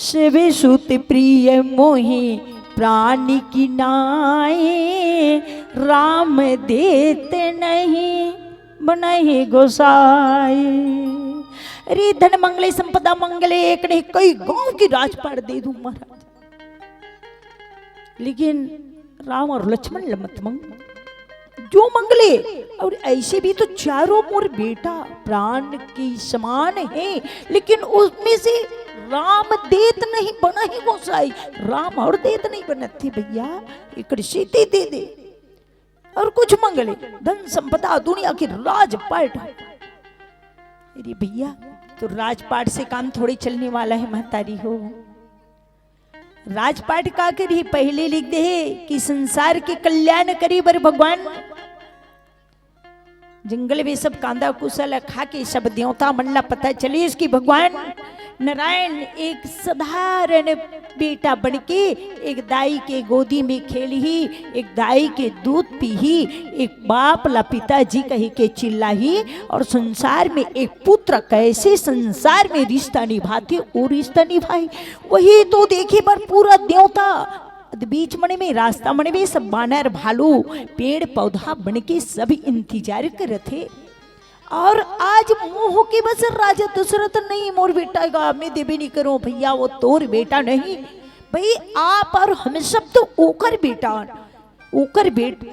शिवे सुत प्रिय मोहि प्राण की नाए राम देते नहीं बनाए गोसाई। अरे धन मंगले संपदा मंगले एक ने कई गांव की राजपाट दे दूं महाराज, लेकिन राम और लक्ष्मण मत मंग जो मंगले। और ऐसे भी तो चारों मोर बेटा प्राण की समान है, लेकिन उसमें से राम देत नहीं बना ही गोसाई। राम और देत नहीं बनती भैया, एक सीधी दे दे और कुछ मंगले धन संपदा दुनिया की राजपाट। अरे भैया तो राजपाट से काम थोड़ी चलने वाला है महतारी हो। राजपाट का करी पहले लिख दे कि संसार के कल्याण करी बर भगवान। जंगल में सब कांदा कुशल खा के सब देवता मनला पता चले इसकी भगवान नारायण एक साधारण बेटा बनके एक दाई के गोदी में खेल ही, एक दाई के दूध पी ही, एक बाप ला पिताजी कही के चिल्ला ही, और संसार में एक पुत्र कैसे संसार में रिश्ता निभाते वो रिश्ता निभाई। वही तो देखे पर पूरा देवता बीच मने में रास्ता मने में सब बानर भालू पेड़ पौधा बनके सब इंतजार कर थे। और आज मोह के बस राजा दशरथ नहीं मोर बेटा का मैं देवी नहीं करो भैया वो तोर बेटा नहीं भाई आप और हम सब तो ओकर बेटा ओकर बेट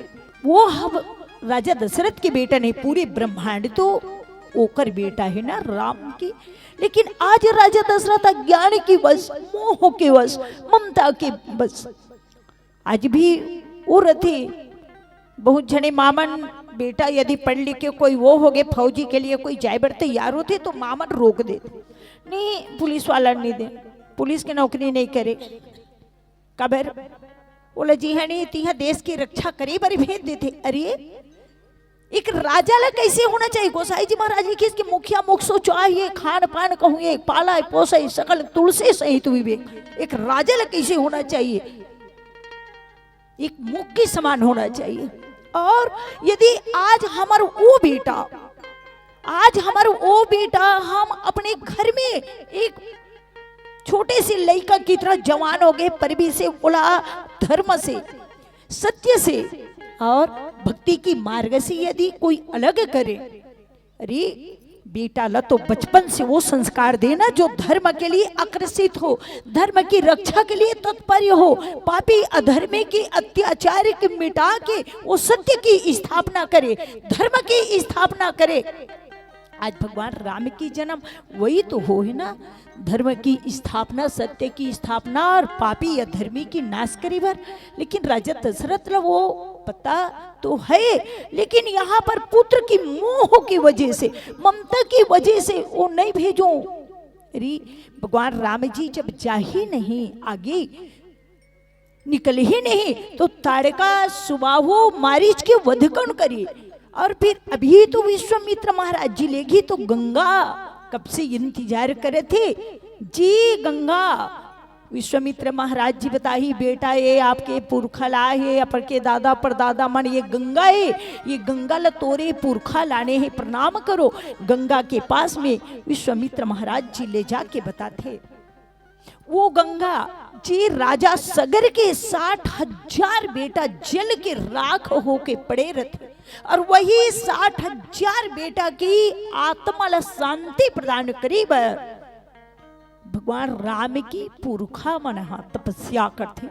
वो हम राजा दशरथ के बेटा नहीं पूरे ब्रह्मांड तो ओकर बेटा है ना राम की। लेकिन आज राजा दशरथ अज्ञान की वश मोह के वश ममता के बस आज भी वो रथे बहुत जने मामन बेटा यदि पढ़ लिख के कोई वो हो गए फौजी के लिए कोई जाए बर तैयार होते तो मामन रोक देते नहीं पुलिस वाला नहीं दे पुलिस की नौकरी नहीं करे कबर बोला जी हाँ नहीं तिहा देश की रक्षा करे पर भेज देते। अरे एक राजा ला कैसे होना चाहिए गोसाई जी महाराज लिखे इसके मुखिया मुखसो चाहिए खान पान कहूँ पाला पोसा सकल तुलसी सहित विवेक एक राजा ला कैसे होना चाहिए एक मुख के समान होना चाहिए। और यदि आज हमारा वो बेटा हम अपने घर में एक छोटे से लड़का की तरह जवान हो गए परवी से बोला धर्म से सत्य से और भक्ति की मार्ग से यदि कोई अलग करे। अरे बेटा ला तो बचपन से वो संस्कार देना जो धर्म के लिए आकर्षित हो धर्म की रक्षा के लिए तत्पर हो पापी अधर्मी की अत्याचार की मिटा के वो सत्य की स्थापना करे धर्म की स्थापना करे। आज भगवान राम की जन्म वही तो हो है ना धर्म की स्थापना सत्य की स्थापना और पापी या धर्मी की नाश करी बार। लेकिन राजा दशरथ वो पता तो है लेकिन यहाँ पर पुत्र की मोह की वजह से ममता की वजह से वो नहीं भेजो। अरे भगवान राम जी जब जा ही नहीं आगे निकले ही नहीं तो ताड़का सुबाहो मारीच के वधकन करी। और फिर अभी तो विश्वामित्र महाराज जी लेगी तो गंगा कब से इंतजार करे थे जी गंगा विश्वामित्र महाराज जी बताही बेटा ये आपके पुरखा ला है अपन के दादा परदादा मन ये गंगा है ये गंगा ला तोरे पुरखा लाने हैं प्रणाम करो। गंगा के पास में विश्वामित्र महाराज जी ले जाके बताते वो गंगा जी राजा सगर के 60,000 बेटा जल के राख होके पड़े रहते और वही 60,000 बेटा की आत्मा ला शांति प्रदान करी भगवान राम की पुरखा मन तपस्या करते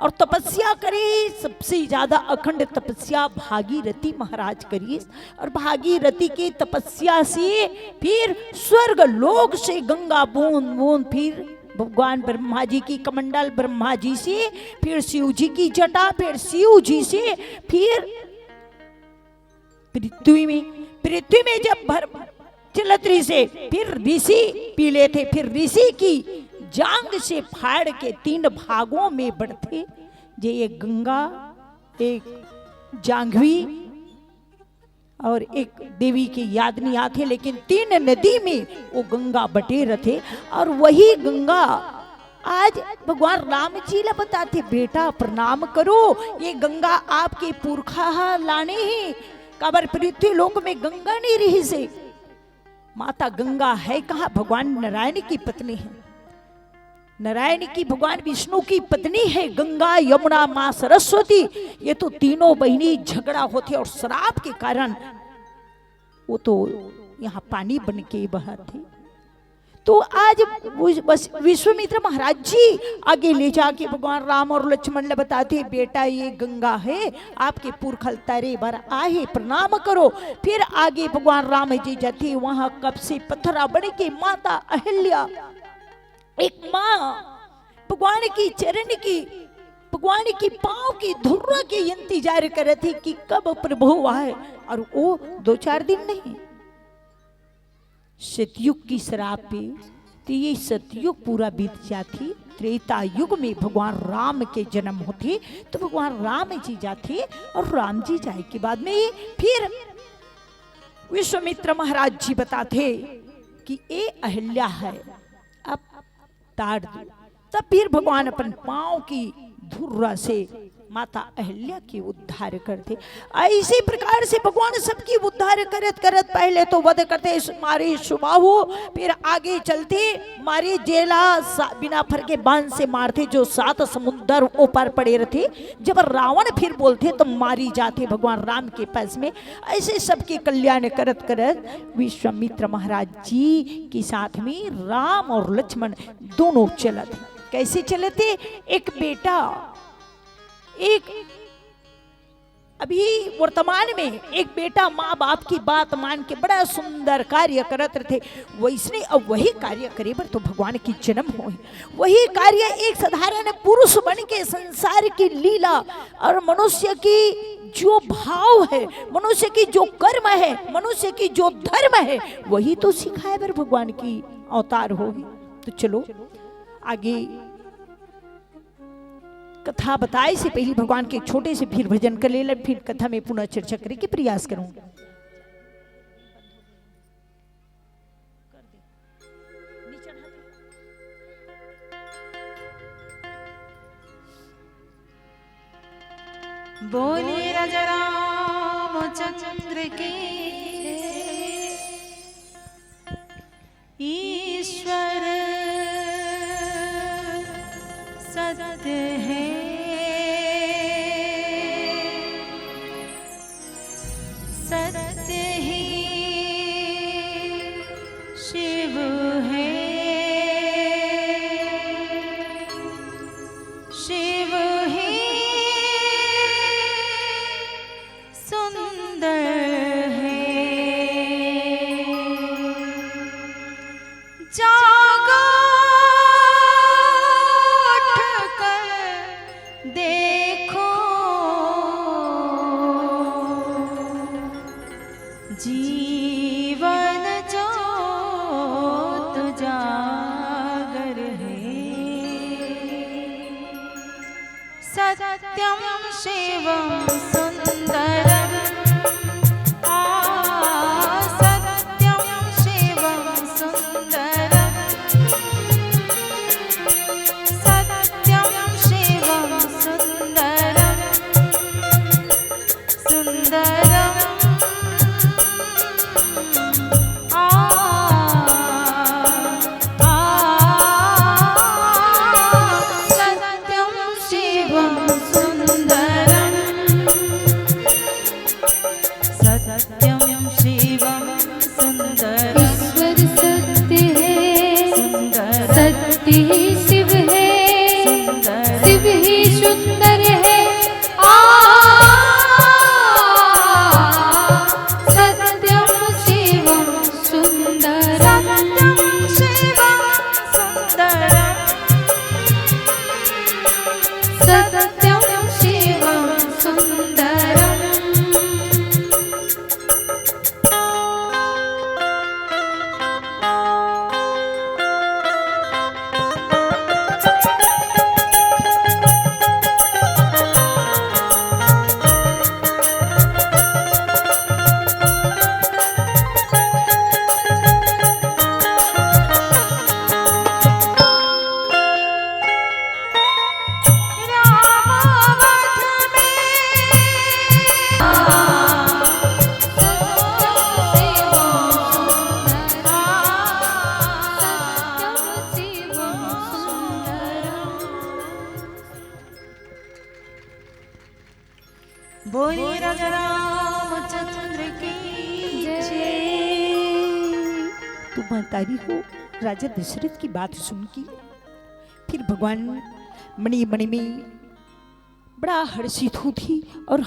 और तपस्या करे, सबसे ज्यादा अखंड तपस्या भागीरथी महाराज करिए। और भागीरथी की तपस्या से फिर स्वर्ग लोक से गंगा बूंद बूंद, फिर भगवान ब्रह्मा जी की कमंडल, ब्रह्मा जी से फिर शिव जी की जटा, फिर शिव जी से फिर पृथ्वी में जब भर जलत्री से फिर ऋषि पी लेते, फिर ऋषि की जांग से फाड़ के 3 भागों में बढ़ते। जे एक गंगा, एक जांघवी और एक देवी की याद नहीं आते, लेकिन 3 नदी में वो गंगा बटे रहते। और वही गंगा आज भगवान राम जी ला बताते, बेटा प्रणाम करो, ये गंगा आपके पुरखा लाने ही काबर पृथ्वी लोक में गंगा नहीं रही से। माता गंगा है कहाँ? भगवान नारायण की पत्नी है, नारायण की, भगवान विष्णु की पत्नी है गंगा, यमुना, माँ सरस्वती। ये तो तीनों बहनी झगड़ा होते और श्राप के कारण वो तो यहाँ पानी बन के बहते। तो आज विश्वामित्र महाराज जी आगे ले जाके भगवान राम और लक्ष्मण ने बताते, बेटा ये गंगा है, आपके पुरखल तारे भर आए, प्रणाम करो। फिर आगे भगवान राम जी जाते, वहां कब से पत्थरा बन के माता अहिल्या, एक माँ भगवान की चरण की, भगवान की पांव की धुर्रा के इंतजार कर रहे थे कि कब प्रभु आए। और वो 2-4 दिन नहीं, सतयुग की श्राप पे, तो ये सतयुग पूरा बीत जाती। त्रेता युग में भगवान राम के जन्म होते, तो भगवान राम जी जाते, और राम जी जाए के बाद में फिर विश्वामित्र महाराज जी बताते कि ये अहिल्या है, अब ताड़ दो। तब फिर भगवान अपन पांव की धुर्रा से माता अहिल्या की उद्धार करते। इसी प्रकार से भगवान सबकी उद्धार करत करत पहले तो वध करते मारे सुबाहु, फिर आगे चलते मारे जेला बिना फर के बाण से मारते, जो 7 समुद्र ऊपर पड़े रहते। जब रावण फिर बोलते तो मारी जाते भगवान राम के पास में। ऐसे सबके कल्याण करत करत विश्वामित्र महाराज जी के साथ में राम और लक्ष्मण दोनों चलते। कैसे चलते? एक बेटा, एक अभी वर्तमान में एक बेटा माँ बाप की बात मान के बड़ा सुंदर कार्य करत थे, वैसने अब वही कार्य करे पर तो भगवान की जन्म हो। वही कार्य एक साधारण पुरुष बन के संसार की लीला और मनुष्य की जो भाव है, मनुष्य की जो कर्म है, मनुष्य की जो धर्म है, वही तो सिखाए पर भगवान की अवतार होगी। तो चलो आगे कथा बताए से पहले भगवान के छोटे से फिर भजन कर ले, फिर कथा में पुनः चर्चा करने की प्रयास करूंगा। बोले राजा रामचंद्र की, ईश्वर सत्य है, सत्य ही शिव है, शिव ही सुंदर है। जागो देखो जीवन ज्योत जागर है, सत्यम शिवम सुंदरम, सत्यम शिवम सुंदरम, सत्यम शिवम सुंदरम, सुंदरम सत्यम शिवम सुंदरम, सत्यम शिवम सुंदरम। ईश्वर सत्य है, सुंदर सत्य ही शिव है, सुंदर शिव ही सुंदर बोलिए राजा रामचंद्र की जय। तू महतारी हो राजा दशरथ की बात सुन की फिर भगवान मणि मणि में बड़ा हर्षित होती और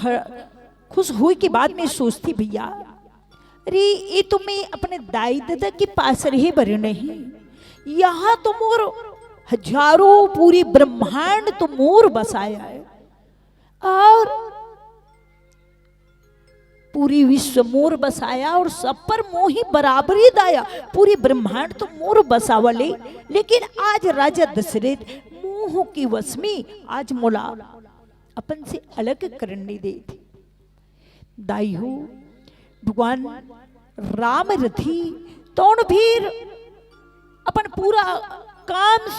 खुश हुए के बाद में सोचती भैया अरे ये तो मैं अपने दाई दादा के पास रहे बर नहीं, यहाँ तो मोर हजारों पूरी ब्रह्मांड तो मोर बसाया है और पूरी विश्व मोर बसाया और सब पर मोही बराबरी दाया, पूरी ब्रह्मांड तो मोर बसावले। लेकिन आज राजा दशरथ मोह की वश में आज मोला अपन से अलग करने दे थी। दाई हो भगवान राम रथी तौण भीर अपन पूरा काम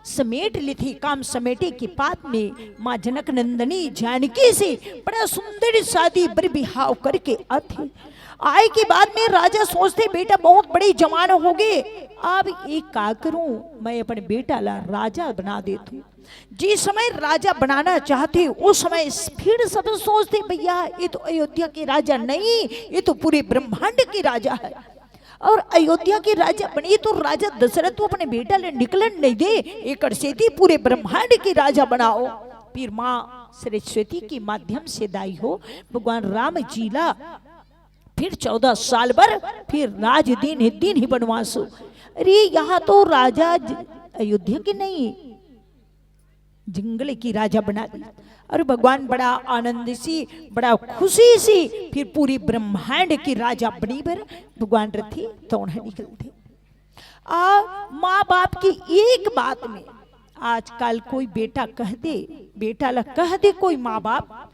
समेट ली थी। काम समेटे के बाद में माँ जनक नंदनी जानकी से बड़ा सुंदर शादी बर बिहाव करके आते। आए के बाद में राजा सोचते बेटा बहुत बड़ी जवान हो गए, अब एक का करूं मैं अपने बेटा ला राजा बना देती हूँ। जिस समय राजा बनाना चाहते उस समय फिर सब सोचते भैया ये तो अयोध्या के राजा नहीं, ये तो पूरे ब्रह्मांड के राजा है और अयोध्या के राजा बने तो राजा दशरथ तो अपने बेटा ले निकलन नहीं दे, एक सेती पूरे ब्रह्मांड के राजा बनाओ। फिर माँ सरस्वती के माध्यम से दाई हो भगवान राम जीला फिर 14 साल भर फिर राज दिन ही बनवास। अरे यहाँ तो राजा अयोध्या के नहीं जंगल की राजा बना दी और भगवान बड़ा आनंद सी बड़ा खुशी सी फिर पूरी ब्रह्मांड की राजा बनी बर भगवान रथी तौण निकलते। माँ बाप की एक बात में आजकल कोई बेटा कह दे, बेटा ला कह दे कोई माँ बाप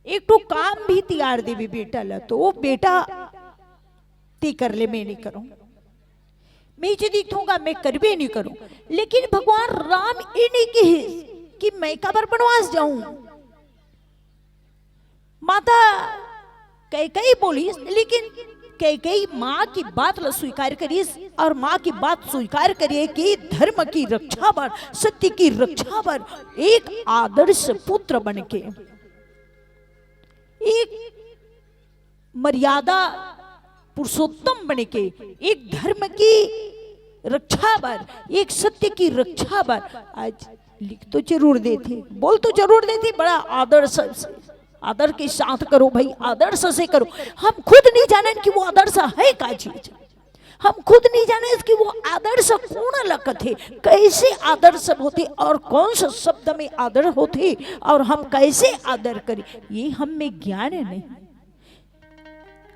एक तो काम भी तैयार देवे बेटा ला तो वो बेटा ते कर ले, मैं नहीं करूं, मैं जो दिखूंगा मैं करबे नहीं करूं। लेकिन भगवान राम ये नहीं कहे कि मैं कबर बनवास जाऊं। माता कई बोली लेकिन कई माँ की बात ला स्वीकार करिए और माँ की बात स्वीकार करिए कि धर्म की रक्षा पर सत्य की रक्षा पर एक आदर्श पुत्र बनके एक मर्यादा पुरुषोत्तम बने के एक धर्म की रक्षा पर एक सत्य की रक्षा पर आज लिख तो जरूर देते, बोल तो जरूर देते, बड़ा आदर्श आदर के साथ करो भाई, आदर्श से करो। हम खुद नहीं जाने कि वो आदर्श है क्या चीज, हम खुद नहीं जाने कि वो आदर्श कौन लगत है, कैसे आदर्श होते और कौन सा शब्द में आदर होते और हम कैसे आदर करें, ये हम में ज्ञान नहीं।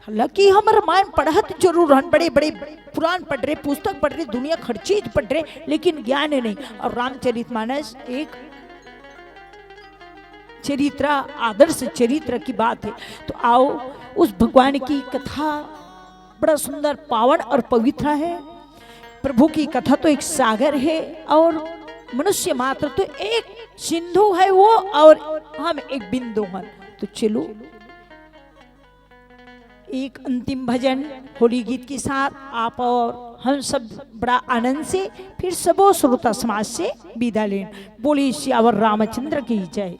हालांकि हम रामायण पढ़त जरूर हन, बड़े बड़े पुराण पढ़ रहे, पुस्तक पढ़ रहे, दुनिया हर चीज पढ़ रहे, लेकिन ज्ञान नहीं। और रामचरितमानस एक चरित्र आदर्श चरित्र की बात है। तो आओ उस भगवान की कथा बड़ा सुंदर पावन और पवित्र है। प्रभु की कथा तो एक सागर है और मनुष्य मात्र तो एक सिंधु है वो और हम एक बिंदु हैं। तो चलो एक अंतिम भजन होली गीत के साथ आप और हम सब बड़ा आनंद से फिर सबो श्रोता समाज से विदा लें। बोली सियावर रामचंद्र की जय।